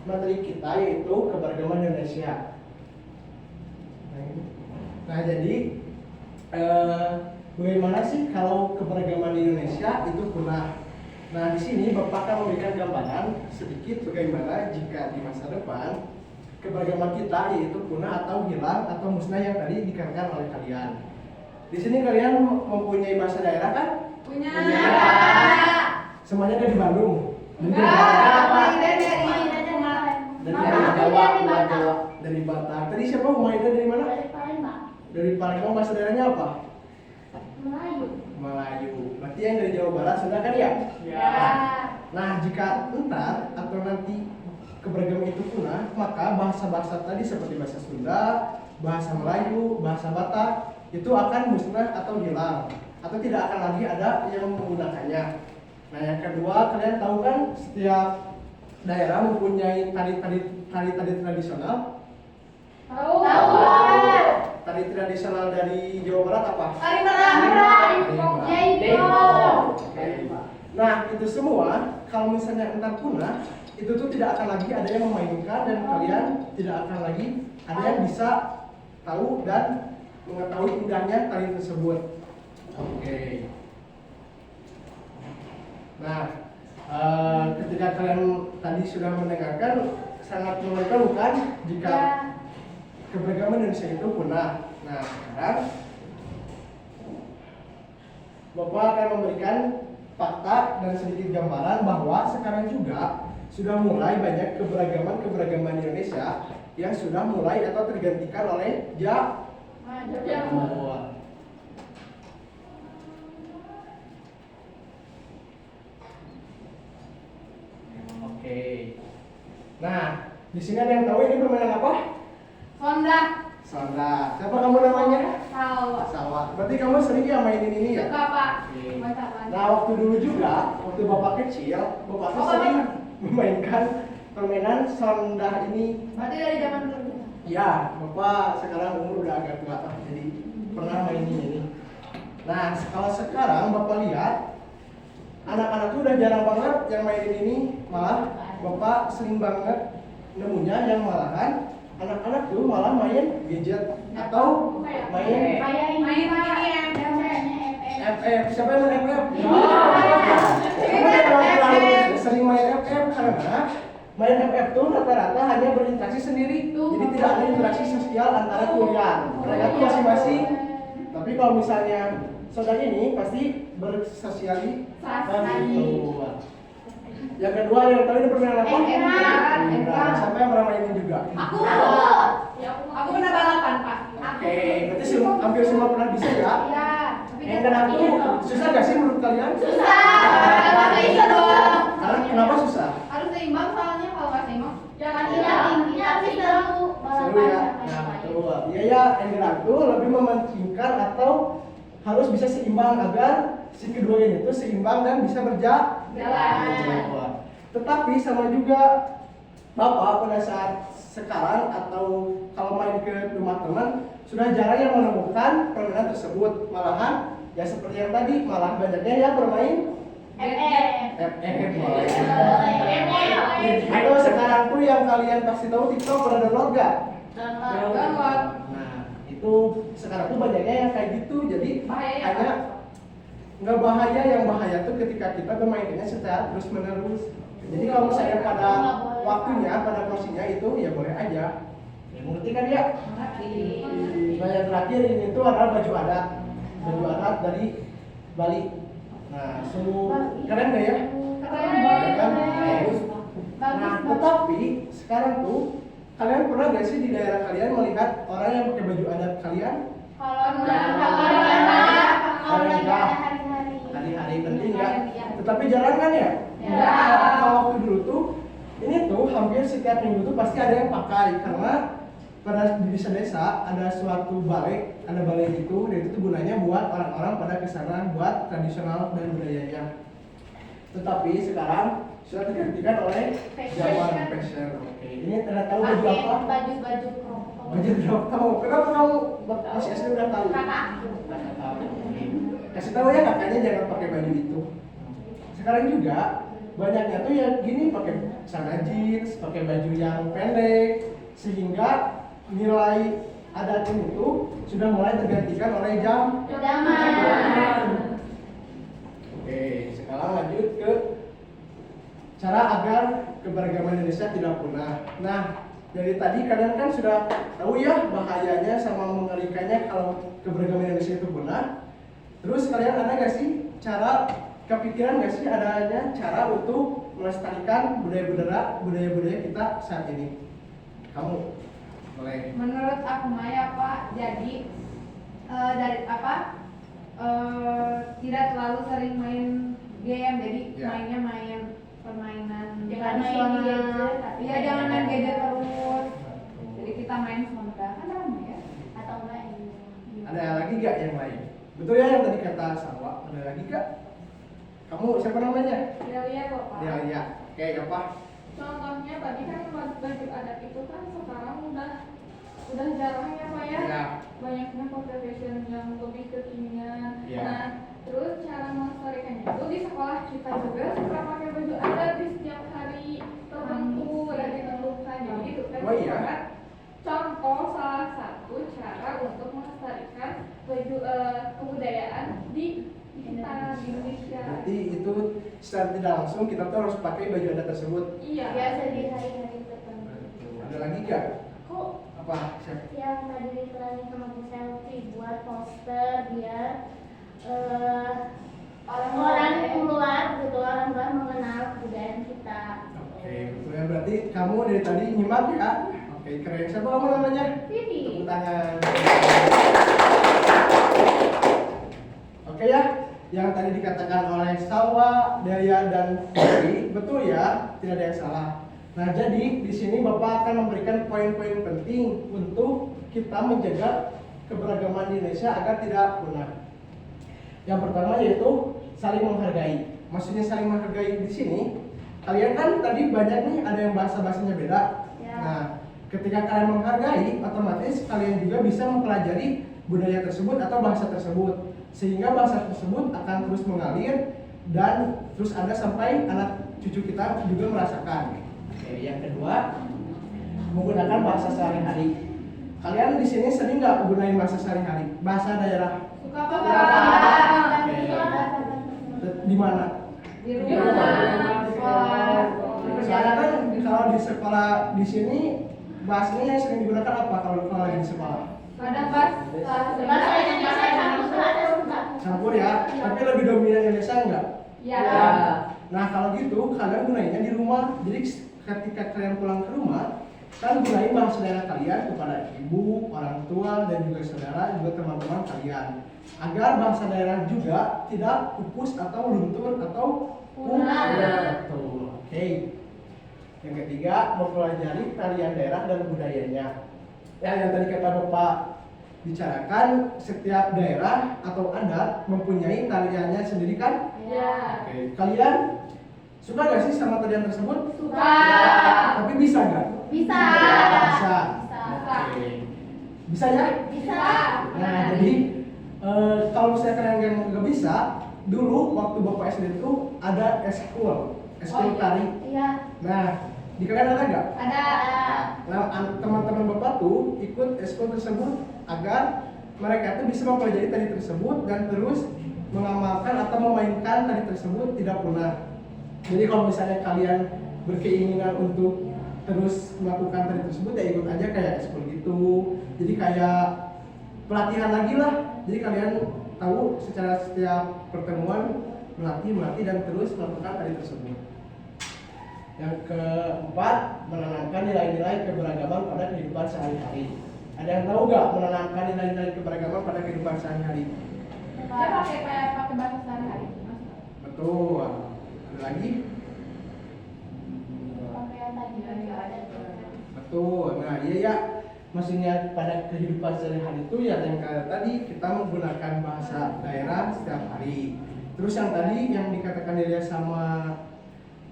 materi kita, yaitu keberagaman Indonesia. Nah, jadi bagaimana sih kalau keberagaman di Indonesia itu punah? Nah, di sini Bapak akan memberikan gambaran sedikit bagaimana jika di masa depan keberagaman kita yaitu punah atau hilang atau musnah yang tadi dikatakan oleh kalian. Di sini kalian mempunyai bahasa daerah kan? Punya. Semuanya dari Bandung. Dari Batak. Tadi siapa Humaida dari mana? Dari Palembang. Bahasa daerahnya apa? Melayu. Berarti yang dari Jawa Barat sudah kan ya? Ya. Nah, jika entar atau nanti keberagaman itu punah, maka bahasa-bahasa tadi seperti bahasa Sunda, bahasa Melayu, bahasa Batak itu akan musnah atau hilang, atau tidak akan lagi ada yang menggunakannya. Nah, yang kedua, kalian tahu kan setiap daerah mempunyai tari tradisional. Tahu. Tari tradisional dari Jawa Barat apa? Tari merah. Jaipong. Oke. Nah, itu semua kalau misalnya entar punah, itu tuh tidak akan lagi ada yang memainkan dan kalian tidak akan lagi ada yang bisa tahu dan mengetahui indahnya tari tersebut. Oke. Nah, ketika kalian tadi sudah mendengarkan, sangat mengerikan bukan jika keberagaman Indonesia itu punah. Nah, sekarang Bapak akan memberikan fakta dan sedikit gambaran bahwa sekarang juga sudah mulai banyak keberagaman Indonesia yang sudah mulai atau tergantikan oleh Jawa. Oke. Nah, di sini ada yang tahu ini permainan apa? Honda. Sonda. Siapa kamu namanya? Tahu. Sawah. Berarti kamu sering ya mainin ini ya? Suka, Pak. Oke. Mantap. Nah, waktu dulu juga, waktu Bapak kecil, Bapak tuh sering memainkan permainan sonda ini. Berarti dari zaman dulu. Ya, Bapak sekarang umur udah agak tua, jadi pernah mainin ini. Nah, kalau sekarang Bapak lihat, anak-anak tuh udah jarang banget yang mainin ini, malah Bapak sering banget nemunya yang malahan anak-anak tuh malah main gadget atau main FF. Siapa yang main FF? Sering main FF karena main FF tuh rata-rata hanya berinteraksi sendiri, jadi tidak ada interaksi sosial antara kuliah. Mereka tuh masing-masing. Tapi kalau misalnya saudara ini pasti bersosialisasi. Yang kedua, yang tahu ini permainan apa? Egrang. Siapa yang pernah mainin juga? Aku. Aku pernah balapan, Pak. Oke, berarti hampir semua pernah bisa ya? Ya. Egrang tuh susah gak sih menurut kalian? Susah. Bisa dong. Karena kenapa susah? Harus seimbang soalnya kalau nggak seimbang. Jangan tinggi, tapi seru. Seru ya? Nah, betul. Iya ya, Egrang tuh lebih mementingkan atau harus bisa seimbang agar si kedua ini tuh seimbang dan bisa berjalan. Jalan. Tetapi sama juga Bapak pada saat sekarang atau kalau main ke rumah teman sudah jarang yang menemukan permainan tersebut. Malahan ya seperti yang tadi, malah banyaknya yang bermain atau sekarang tuh yang kalian pasti tahu TikTok pernah download gak? Download. Nah itu sekarang tuh banyaknya yang kayak gitu, jadi Bahaya hanya ya? nggak bahaya, yang bahaya tuh ketika kita bermainnya secara terus menerus. Jadi kalau misalnya pada waktunya, pada porsinya itu ya boleh aja. Ya, mengerti kan ya? Nah yang terakhir ini tuh adalah baju adat dari Bali. Nah keren gak ya? Keren Ya kan? banget. Nah tetapi sekarang tuh kalian pernah gak sih di daerah kalian melihat orang yang pakai baju adat kalian? Kalau Hari-hari penting ya. Tetapi jarang kan ya? Ya. Kalau waktu dulu tuh ini tuh hampir setiap minggu tuh pasti ada yang pakai, karena pada di desa-desa ada suatu balai, ada balai gitu, dan itu tuh gunanya buat orang-orang pada kesana buat tradisional dan budayanya. Tetapi sekarang sudah tergantikan oleh zaman fashion. Oke, ini tidak tahu baju apa? baju Baju drop tahu. Kenapa kamu masih SD udah tahu? kakak Kakak tahu. Oke. Kasih tahu ya kakaknya jangan pakai baju itu. Sekarang juga banyaknya tuh yang gini pakai celana jeans, pakai baju yang pendek, sehingga nilai adat ini tuh sudah mulai tergantikan oleh zaman. Oke, sekarang lanjut ke cara agar keberagaman Indonesia tidak punah. Nah, dari tadi kalian kan sudah tahu ya bahayanya sama mengerikannya kalau keberagaman Indonesia itu punah. Terus kalian ada gak sih cara, kepikiran gak sih adanya cara untuk melestarikan budaya-budaya kita saat ini? Kamu boleh. Menurut aku Maya Pak, jadi dari apa tidak terlalu sering main game, jadi Ya. mainnya main permainan Jangan main tradisional. gadget. Iya, jangan main gadget terus. Jadi kita main Sonda kan rame ya. Atau enggak ini. Ada lagi gak yang lain? Betul ya yang tadi kata Salwa, ada lagi gak? Kamu siapa namanya? Delia kok Pak. Ya. Oke, apa? Contohnya tadi kan baju adat itu kan sekarang udah jarang ya Pak ya. Ya. Banyaknya pakai fashion yang lebih kekinian. Ya. Nah, terus cara melestarikannya itu di sekolah kita juga suka pakai baju adat di setiap hari tertentu dan ditentukan. Jadi itu kan Oh, iya? merupakan contoh salah satu cara untuk melestarikan baju kebudayaan di kita di Indonesia. Berarti itu secara tidak langsung kita tuh harus pakai baju adat tersebut. Iya. Biasa di hari-hari tertentu. Ada lagi gak? Kok Apa? Siapa? yang tadi diterangin sama Bu Selfie buat poster biar orang luar gitu, orang luar mengenal kebudayaan kita. Oke, betul ya. Berarti kamu dari tadi nyimak ya? Oke, keren. Siapa kamu namanya? Vivi. Tepuk tangan. Oke ya, yang tadi dikatakan oleh Salwa, Daya, dan Putri, betul ya, tidak ada yang salah. Nah, jadi di sini Bapak akan memberikan poin-poin penting untuk kita menjaga keberagaman di Indonesia agar tidak punah. Yang pertama yaitu saling menghargai. Maksudnya saling menghargai di sini, kalian kan tadi banyak nih ada yang bahasa-bahasanya beda. Ya. Nah, ketika kalian menghargai, otomatis kalian juga bisa mempelajari budaya tersebut atau bahasa tersebut, sehingga bahasa tersebut akan terus mengalir dan terus ada sampai anak cucu kita juga merasakan. Oke, yang kedua, menggunakan bahasa sehari-hari. Kalian di sini sering nggak gunain bahasa sehari-hari? Bahasa daerah? Suka Oke. Pak. Di mana? Di rumah, sekolah. Soalnya kan kalau di sekolah di sini bahasanya yang sering digunakan apa kalau lagi di sekolah? Kadang pas Bahasa Indonesia campur ada enggak? Campur ya, tapi lebih dominan Indonesia enggak? ya. Nah kalau gitu kalian gunainnya di rumah. Jadi ketika kalian pulang ke rumah, kan gunain bahasa daerah kalian kepada ibu, orang tua, dan juga saudara, juga teman-teman kalian, agar bahasa daerah juga tidak pupus atau luntur atau punah. Betul. Oke. Yang ketiga, mempelajari tarian daerah dan budayanya. Ya, yang tadi kata Bapak bicarakan, setiap daerah atau adat mempunyai tariannya sendiri kan? Ya. Oke. Kalian suka gak sih sama tarian tersebut? Suka. Tapi bisa nggak? Bisa. Bisa. Oke. Bisa ya? Bisa. Nah, jadi kalau misalnya kalian yang nggak bisa, dulu waktu Bapak SD itu ada eskul tari. Iya. Nah, di kalian ada nggak? Ada. Nah, teman-teman Bapak tuh ikut eskul tersebut agar mereka tuh bisa mempelajari tari tersebut dan terus mengamalkan atau memainkan tari tersebut tidak punah. Jadi kalau misalnya kalian berkeinginan untuk terus melakukan tari tersebut ya ikut aja kayak eskul gitu. Jadi kayak pelatihan lagi lah. Jadi kalian tahu secara setiap pertemuan melatih dan terus melakukan tari tersebut. Yang keempat, menanamkan nilai-nilai keberagaman pada kehidupan sehari-hari. Ada yang tahu nggak menanamkan nilai-nilai keberagaman pada kehidupan sehari-hari? Dia pakai bahasa sehari-hari. Betul. Ada lagi? Pakaian tadi ada. Betul. Nah, iya ya. Maksudnya pada kehidupan sehari-hari itu ya yang kayak tadi kita menggunakan bahasa daerah setiap hari. Terus yang tadi yang dikatakan Delia sama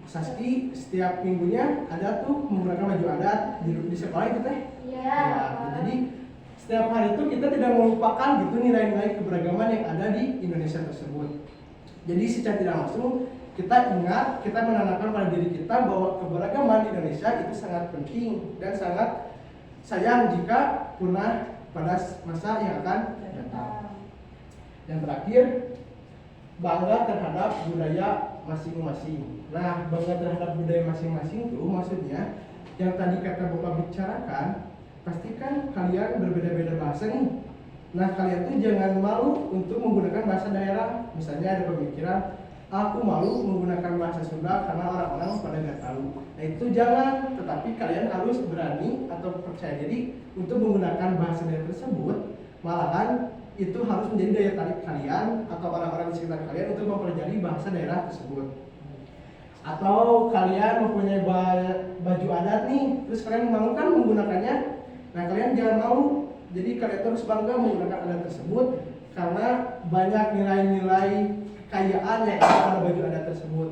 Saski, setiap minggunya ada tuh menggunakan baju adat di sekolah itu teh. Iya. Ya, jadi setiap hari itu kita tidak melupakan gitu nilai-nilai keberagaman yang ada di Indonesia tersebut. Jadi secara tidak langsung kita ingat, kita menanamkan pada diri kita bahwa keberagaman di Indonesia itu sangat penting dan sangat sayang jika punah pada masa yang akan datang. Yang terakhir, bangga terhadap budaya masing-masing. Nah, bangga terhadap budaya masing-masing itu maksudnya yang tadi kata Bapak bicarakan, pastikan kalian berbeda-beda bahasa nih. Nah, kalian tuh jangan malu untuk menggunakan bahasa daerah. Misalnya ada pemikiran, aku malu menggunakan bahasa Sunda karena orang-orang pada nggak tahu. Nah, itu jangan, tetapi kalian harus berani atau percaya diri untuk menggunakan bahasa daerah tersebut. Malahan itu harus menjadi daya tarik kalian atau orang-orang di sekitar kalian untuk mempelajari bahasa daerah tersebut. Atau kalian mempunyai baju adat nih, terus kalian mau kan menggunakannya. Nah, kalian jangan malu. Jadi kalian harus bangga menggunakan adat tersebut karena banyak nilai-nilai kekayaan yang ada pada baju adat tersebut.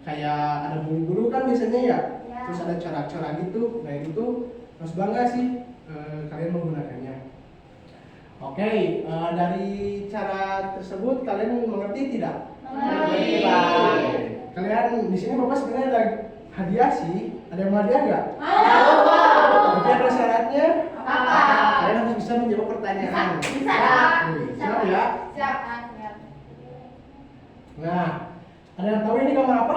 Kayak ada bulu-bulu kan biasanya ya. Terus ada corak-corak gitu. Nah, itu tuh harus bangga sih kalian menggunakannya. Oke, dari cara tersebut kalian mengerti tidak? Mengerti. Kalian di sini Bapak sebenarnya ada hadiah sih. Ada yang mau hadiah nggak? Tapi ada syaratnya. Apa? Kalian harus bisa menjawab pertanyaan. Bisa. Siap ya? Siap. Nah, ada yang tahu ini gambar apa?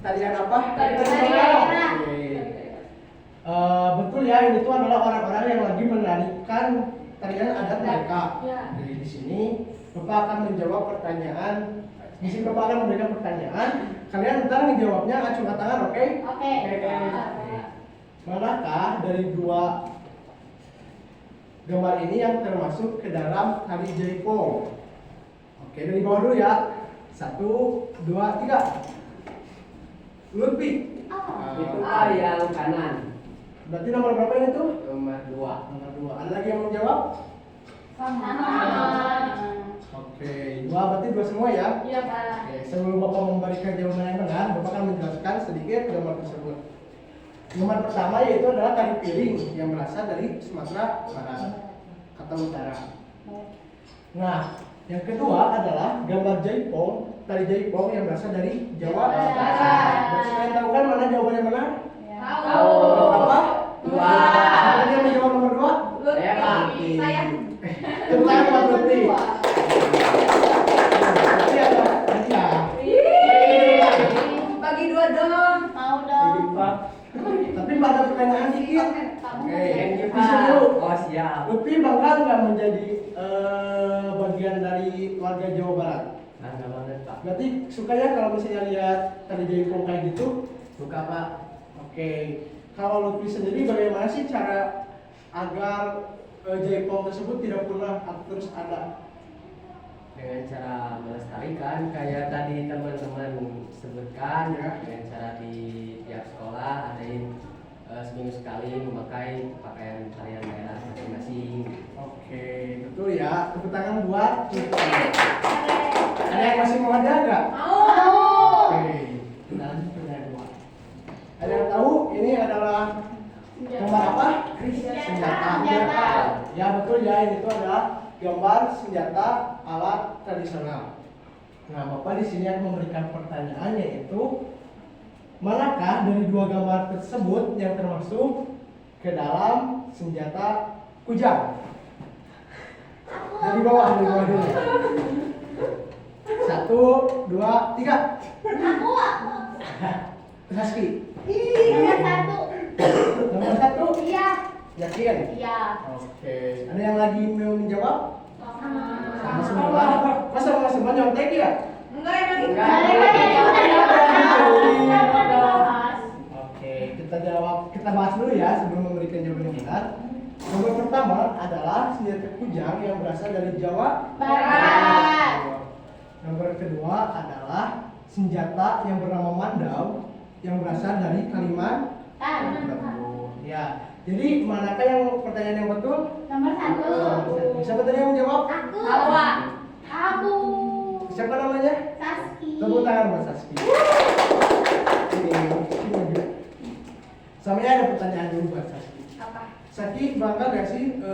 Tarian apa? Tari daerah. Oke. Betul ya, ini tuh adalah orang-orang yang lagi menarikan tarian adat mereka. Jadi di sini Bapak akan menjawab pertanyaan. Di sini Bapak akan memberikan pertanyaan. Kalian ntar menjawabnya acungkan tangan, oke? Oke. Manakah dari dua gambar ini yang termasuk ke dalam tari jaipong? Oke, dari bawah dulu ya. 1, 2, 3. Lutfi. Itu yang kanan. Berarti nomor berapa ini tuh? Nomor 2. Nomor 2. Ada lagi yang mau jawab? Sama. Oke, berarti dua semua ya? Iya, Pak. Oke, sebelum Bapak memberikan jawaban yang benar, Bapak akan menjelaskan sedikit gambar tersebut. Gambar pertama yaitu adalah tari piring yang berasal dari Sumatera Barat atau Utara. Nah, yang kedua adalah gambar jaipong, tari jaipong yang berasal dari Jawa Barat. Kalian tahu kan mana jawabannya benar? Tahu. Nomor berapa? 2. Siapa yang menjawab nomor 2? Saya Pak. Saya. Tepuk tangan buat Lutfi. Lutfi ada hadiah. Bagi 2 dong. Mau dong. Pak. Tapi pada pertanyaan dikit. Oke, bisa dulu. Oh, siap. Lutfi bangga nggak menjadi bagian dari warga Jawa Barat? Bangga banget, Pak. Berarti suka ya kalau misalnya lihat tari jaipong kayak gitu? Suka, Pak. Oke. Kalau Lutfi sendiri bagaimana sih cara agar jaipong tersebut tidak punah atau terus ada? Dengan cara melestarikan kayak tadi teman-teman sebutkan Ya. dengan cara di tiap sekolah adain seminggu sekali memakai pakaian tarian daerah masing-masing. Oke, betul ya. Tepuk tangan buat Lutfi. Ada yang masih mau ada nggak? Mau. Oke. Kita lanjut ke yang kedua. Ada gambar senjata alat tradisional. Nah, Bapak di sini akan memberikan pertanyaan yaitu manakah dari dua gambar tersebut yang termasuk ke dalam senjata kujang? Dari bawah dulu. 1, 2, 3. Aku. Saski. Nomor 1. Nomor 1. Iya. Yakin? Iya. Oke. Ada yang lagi mau menjawab? Sama Sama. semua. Masa mau semua nyontek ya? Enggak emang itu. Oke, kita bahas dulu ya sebelum memberikan jawaban yang benar. Nomor pertama adalah senjata kujang yang berasal dari Jawa Barat. Nomor kedua adalah senjata yang bernama mandau yang berasal dari Kalimantan. Ya, jadi manakah yang pertanyaan yang betul? Nomor 1. Siapa tadi yang menjawab? Aku. Awak. Aku. Siapa namanya? Saski. Tepuk tangan buat Saski. Ini. Samanya ada pertanyaan dulu buat Saski. Apa? Saski bangga gak sih ke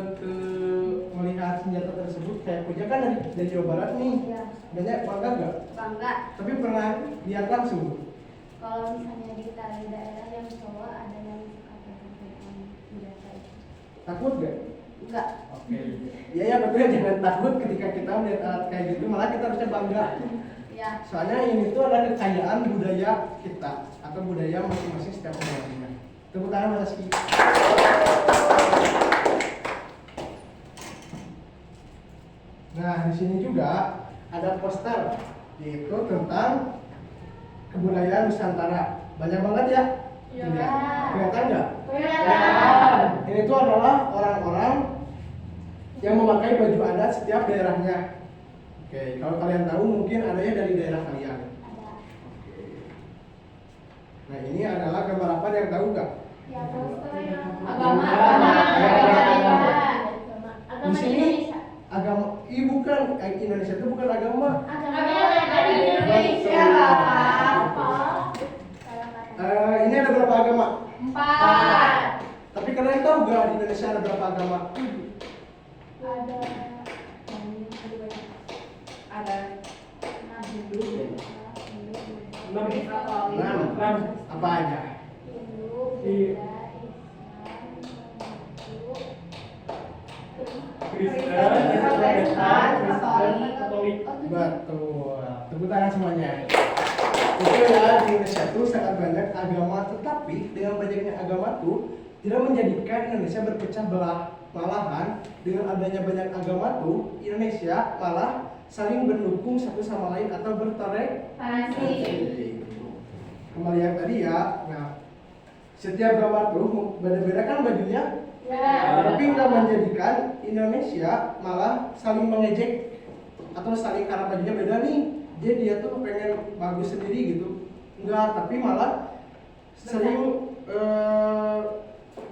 melihat senjata tersebut kayak punya kan dari Jawa Barat nih? Iya. Banyak bangga gak? Bangga. Tapi pernah lihat langsung? Kalau misalnya di daerah yang cowok ada yang suka pegang senjata itu. Takut gak? Enggak. Oke. Iya ya betul, jangan takut ketika kita melihat alat kayak gitu, malah kita harusnya bangga. Ya. Soalnya ini tuh adalah kekayaan budaya kita atau budaya masing-masing setiap orangnya. Tepuk tangan Mas Rizky. Nah di sini juga ada poster yaitu tentang kebudayaan Nusantara. Banyak banget ya. Iya. Kelihatan nggak? Kelihatan. Ini tuh adalah orang-orang yang memakai baju adat setiap daerahnya. Oke, kalau kalian tahu mungkin adanya dari daerah kalian. Oke. Nah ini adalah gambar apa yang tahu nggak? Ya, poster yang Agama. Di sini agama, bukan Indonesia itu bukan agama. dari Indonesia, Bapak. Ini ada berapa agama? 4. Tapi kalian tahu nggak di Indonesia ada berapa agama? Ada Hindu. Nah, apa aja? Protestan, Katolik. Betul. Tepuk tangan semuanya. Oke ya, di Indonesia itu sangat banyak agama, tetapi dengan banyaknya agama itu tidak menjadikan Indonesia berpecah belah. Malahan dengan adanya banyak agama tuh Indonesia malah saling mendukung satu sama lain atau bertoleransi. Kembali yang tadi ya, nah setiap gambar tuh beda-beda kan bajunya, tapi nggak menjadikan Indonesia malah saling mengejek atau saling karena bajunya beda nih, dia tuh pengen bagus sendiri gitu, enggak, tapi malah saling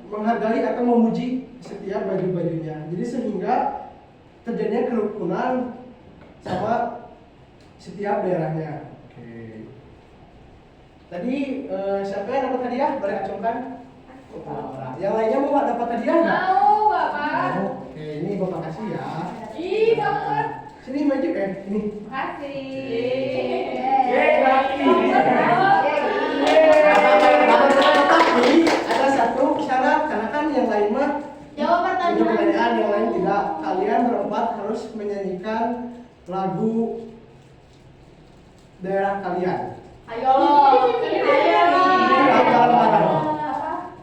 menghargai atau memuji setiap baju-bajunya. Jadi sehingga terjadinya kerukunan sama setiap daerahnya. Oke. Tadi siapa yang dapat hadiah? Boleh acungkan? Yang lainnya mau nggak dapat hadiah nggak? Mau, Bapak. Oke, ini Bapak kasih ya. Ih, Bapak. Sini maju ini. Kasih. Tapi ada satu syarat karena kan yang lain mah Jawab itu pertanyaan. pertanyaan, yang lain tidak. Kalian berempat harus menyanyikan lagu daerah kalian. Ayo.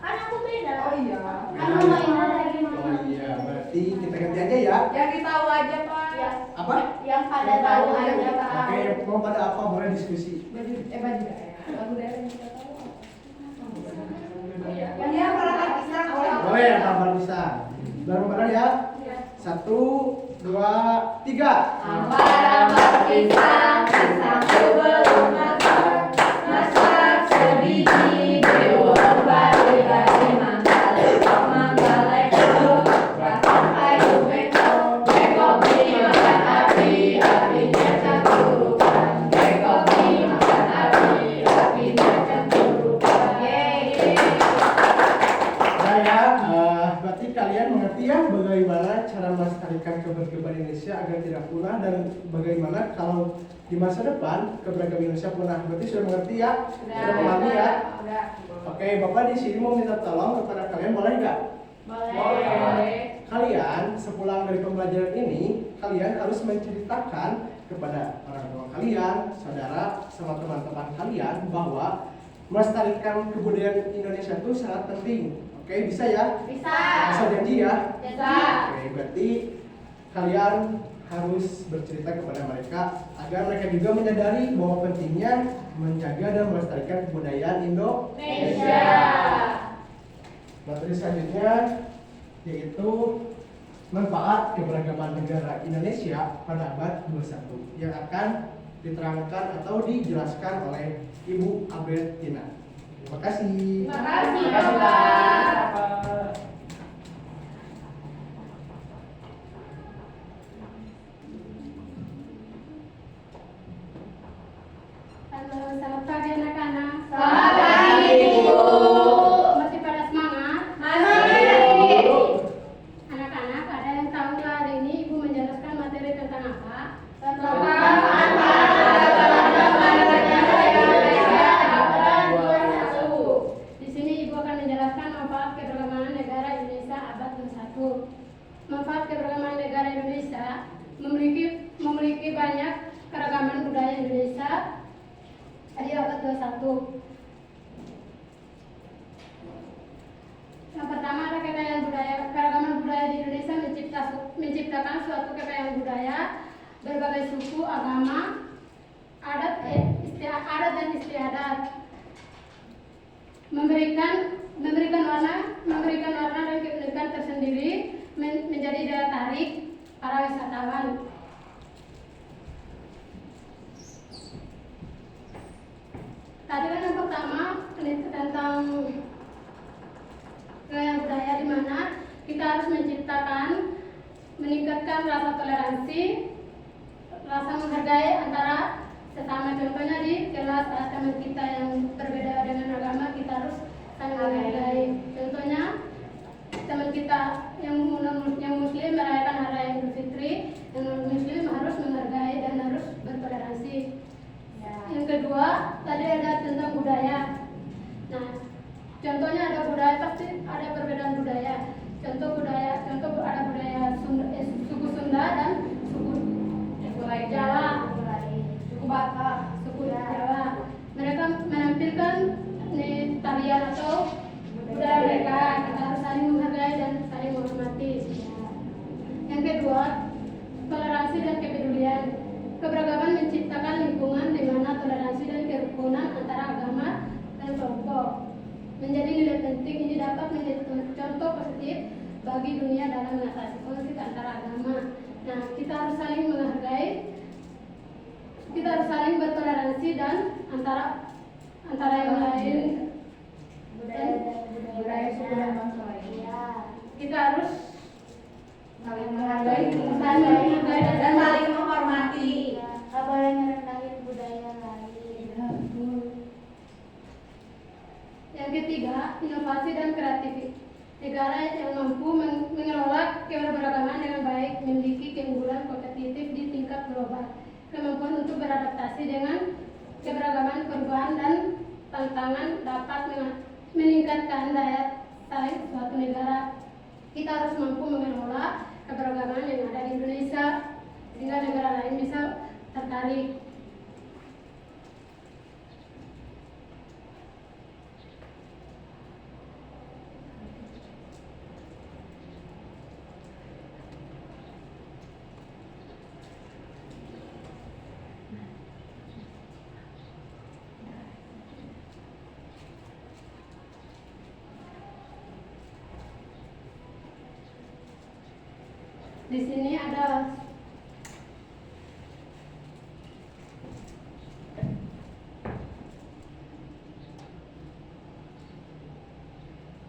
Kan aku beda. Oh iya. Kan mainan lagi Oh iya, berarti kita ganti aja ya. Yang ditahu aja, Pak. Ya, Apa? yang pada tahu aja Pak. Oke, mau pada apa? Boleh diskusi. Baju daerah. Lagu daerah yang kita tahu. Iya. Iya, para artisan orang. Boleh ya, kabar bisa. Bareng-bareng ya. 1, 2, 3. Ambar pisang, pisang belum masak, masak sebiji, dewa baru dari manggale, manggale kecil, rasam kayu bengkok, bengkok dimakan api, apinya cemburukan, bengkok dimakan api, apinya cemburukan. Yeay. Nah ya, berarti kalian mengerti ya bagaimana cara melestarikan keberagaman Indonesia Indonesia agar tidak punah dan bagaimana kalau di masa depan keberagaman Indonesia punah. Berarti sudah mengerti ya? Sudah memahami ya? Udah. Oke, Bapak di sini mau minta tolong kepada kalian, boleh nggak? Boleh. Kalian sepulang dari pembelajaran ini, kalian harus menceritakan kepada orang tua kalian, saudara, sama teman-teman kalian bahwa melestarikan kebudayaan Indonesia itu sangat penting. Oke, bisa ya? Bisa. Bisa janji ya? Bisa. Oke, berarti kalian harus bercerita kepada mereka agar mereka juga menyadari bahwa pentingnya menjaga dan melestarikan kebudayaan Indonesia. Materi selanjutnya yaitu manfaat keberagaman negara Indonesia pada abad 21 yang akan diterangkan atau dijelaskan oleh Ibu Albertina. Terima kasih. Terima kasih, Bapak. Halo, selamat pagi anak-anak. Selamat pagi, Ibu. Masih pada semangat? Masih. Anak-anak, ada yang tahu nggak hari ini Ibu menjelaskan materi tentang apa? Tentang manfaat keberagaman negara Indonesia abad 21. Di sini Ibu akan menjelaskan manfaat keberagaman negara Indonesia abad 21. Manfaat keberagaman negara Indonesia memiliki banyak keragaman budaya Indonesia di abad 21. Yang pertama ada kekayaan budaya. Keragaman budaya di Indonesia menciptakan suatu kekayaan budaya, berbagai suku, agama, adat dan istiadat. Memberikan warna dan keunikan tersendiri, menjadi daya tarik para wisatawan. Tadi kan yang pertama tentang kekayaan budaya, di mana kita harus meningkatkan rasa toleransi, rasa menghargai antara sesama. Contohnya di kelas saat teman kita yang berbeda dengan agama, kita harus saling menghargai. Contohnya teman kita yang muslim merayakan hari raya Idul Fitri, yang non muslim harus menghargai dan harus bertoleransi. Yang kedua, tadi ada tentang budaya. Nah, contohnya ada budaya, pasti ada perbedaan budaya. Contoh ada budaya suku Sunda dan suku Jawa, Suku Batak. suku Jawa. Mereka menampilkan tarian atau budaya mereka. Kita harus saling menghargai dan saling menghormati. Yang kedua, toleransi dan kepedulian. Keberagaman menciptakan lingkungan di mana toleransi dan kerukunan antara agama dan kelompok menjadi nilai penting. Ini dapat menjadi contoh positif bagi dunia dalam mengatasi konflik antara agama. Nah, kita harus saling menghargai, kita harus saling bertoleransi dan antara yang lain Budaya suku dan bangsa lain. kita harus Saling menghargai, dan saling menghormati. Nggak boleh ngerendahin budaya lain. Yang ketiga, inovasi dan kreativitas. Negara yang mampu mengelola keberagaman dengan baik memiliki keunggulan kompetitif di tingkat global. Kemampuan untuk beradaptasi dengan keberagaman perubahan dan tantangan dapat meningkatkan daya saing suatu negara. Kita harus mampu mengelola keberagaman yang ada di Indonesia sehingga negara lain bisa tertarik.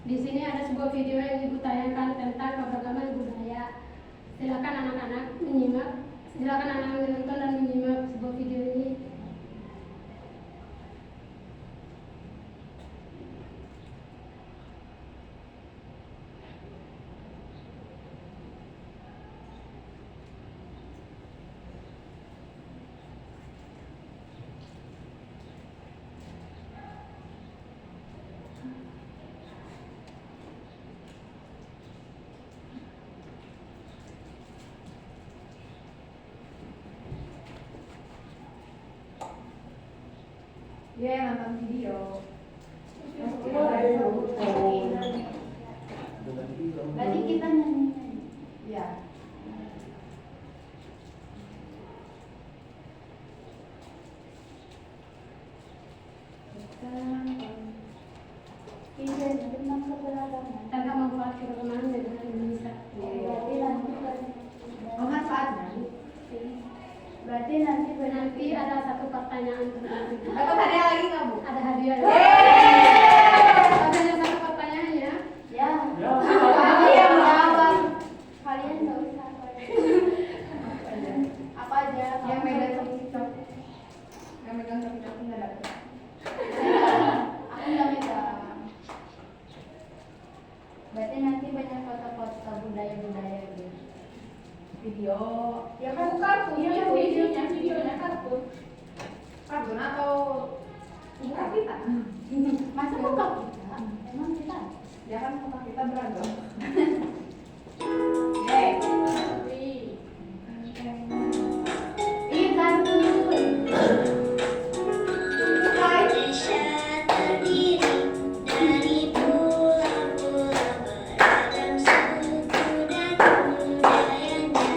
Di sini ada sebuah video yang Ibu tayangkan tentang keberagaman budaya. Silakan anak-anak menonton dan menyimak sebuah video ini. nonton video. Berarti kita nyanyi. Ya. Iya, tentang keberagaman. Tentang manfaat keberagaman dengan Indonesia. Berarti nanti Manfaatnya. berarti nanti Nanti ada satu pertanyaan tentang itu. Dapat hadiah lagi nggak Bu? Ada hadiah. Adanya satu pertanyaan ya. ya. Ya. Kalian yang jawab. Kalian nggak usah apa aja. Yang kamu megang cocok. cocok. Yang megang cocok nggak dapat. Aku nggak megang. Berarti nanti banyak foto-foto budaya-budaya gitu. Video. Ya kan kartun, ya videonya kartun. Kartun atau muka kita? Masa muka kita? Emang kita? Ya kan muka kita beragam. Ih, kartun itu. Indonesia terdiri dari pulau-pulau beragam suku dan budayanya.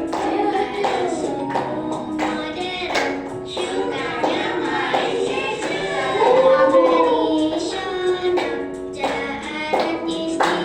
Ada suku modern, sukanya main sesama tradisional, adat istiadat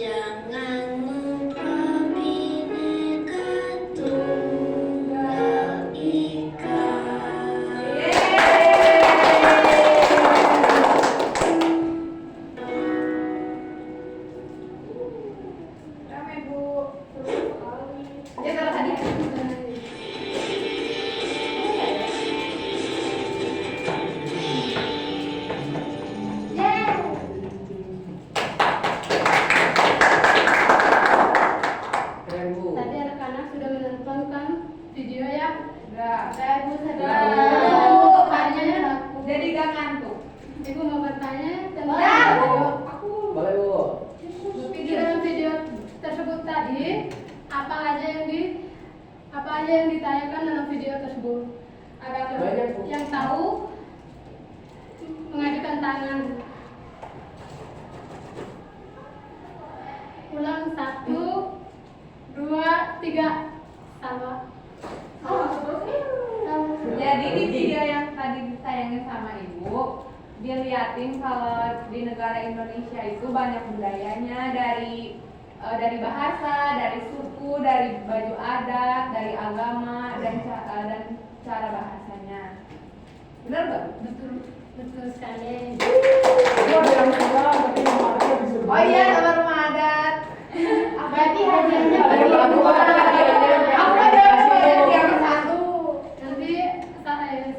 Jangan lupa Bhinneka Tunggal Ika. Rame Bu. Ya kalau tadi Keren Bu. Tadi anak-anak sudah menontonkan video ya. udah. Saya Bu Udah. tanya. Jadi gak ngantuk. Ibu mau bertanya tentang Ya. video. Boleh Bu. Di dalam video tersebut tadi apa aja yang ditayangkan dalam video tersebut? Ada Banyak, Bu. yang tahu mengajukan tangan. Ulang 1, 2, 3 sama. Jadi di video yang tadi ditayangin sama Ibu, diliatin kalau di negara Indonesia itu banyak budayanya dari bahasa, dari suku, dari baju adat, dari agama dan cara bahasanya. Benar nggak? Betul sekali. Oh iya, sama rumah adat. Berarti hadiahnya bagi Ada ibu. dua. Aku ada yang satu. Nanti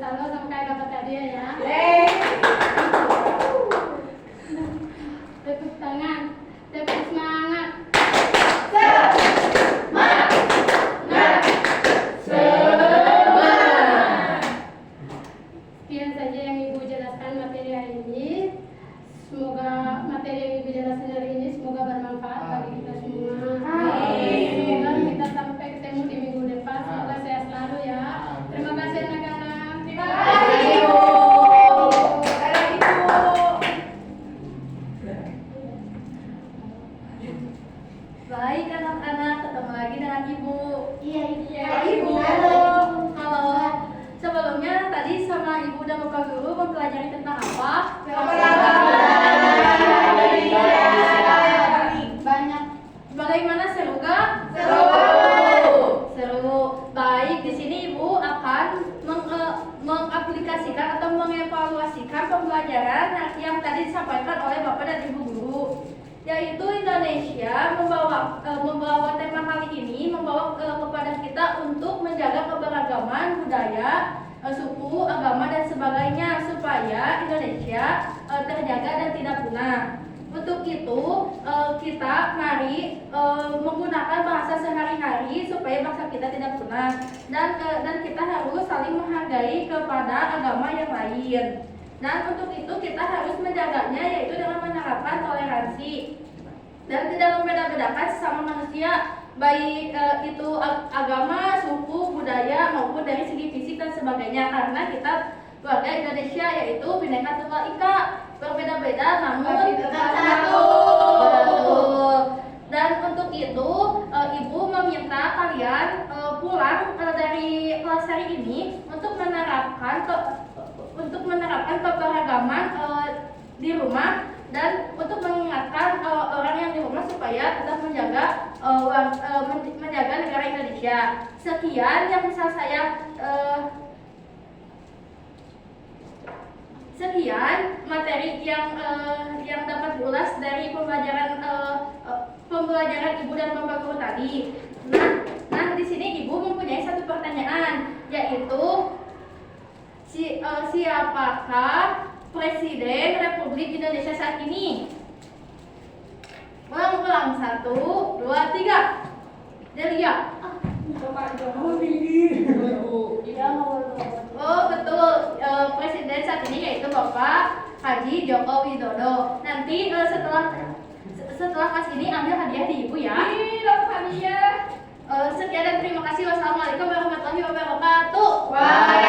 Salwa sama kayak dapat hadiah ya. Tepuk tangan, tepuk semangat. Sekian saja yang Ibu jelaskan materi hari ini. Semoga materi yang Ibu jelaskan hari ini semoga bermanfaat bagi kita semua. Semoga kita sampai ketemu di minggu depan. Semoga sehat selalu ya. Terima kasih anak-anak. Terima kasih. Baik anak-anak, ketemu lagi dengan Ibu. Iya, Ibu. Halo. Sebelumnya tadi sama Ibu dan Bapak Guru mempelajari tentang apa? Banyak. Bagaimana seru gak? Seru. Baik, di sini Ibu akan mengaplikasikan atau mengevaluasikan pembelajaran yang tadi disampaikan oleh Bapak dan Ibu Guru. Yaitu Indonesia membawa tema kali ini kepada kita untuk menjaga keberagaman budaya, suku, agama dan sebagainya supaya Indonesia terjaga dan tidak punah. Untuk itu kita mari menggunakan bahasa sehari-hari supaya bangsa kita tidak punah dan kita harus saling menghargai kepada agama yang lain. Dan untuk itu kita harus menjaganya yaitu dengan menerapkan toleransi dan tidak membeda-bedakan sesama manusia baik itu agama, suku, budaya maupun dari segi fisik dan sebagainya karena kita keluarga Indonesia yaitu Bhinneka Tunggal Ika, berbeda-beda namun tetap satu. Betul. Dan untuk itu Ibu meminta kalian pulang dari kelas hari ini untuk menerapkan keberagaman di rumah dan untuk mengingatkan orang yang di rumah supaya tetap menjaga negara Indonesia. Sekian yang bisa saya sekian materi yang dapat diulas dari pembelajaran Ibu dan Bapak Guru tadi. Nah di sini Ibu mempunyai satu pertanyaan yaitu siapakah Presiden Republik Indonesia saat ini? Ulang 1, 2, 3. Delia. Oh betul, Presiden saat ini yaitu Bapak Haji Joko Widodo. Nanti setelah kelas ini ambil hadiah di Ibu ya. Dapat hadiah. Sekian dan terima kasih. Wassalamualaikum warahmatullahi wabarakatuh. Waalaikumsalam.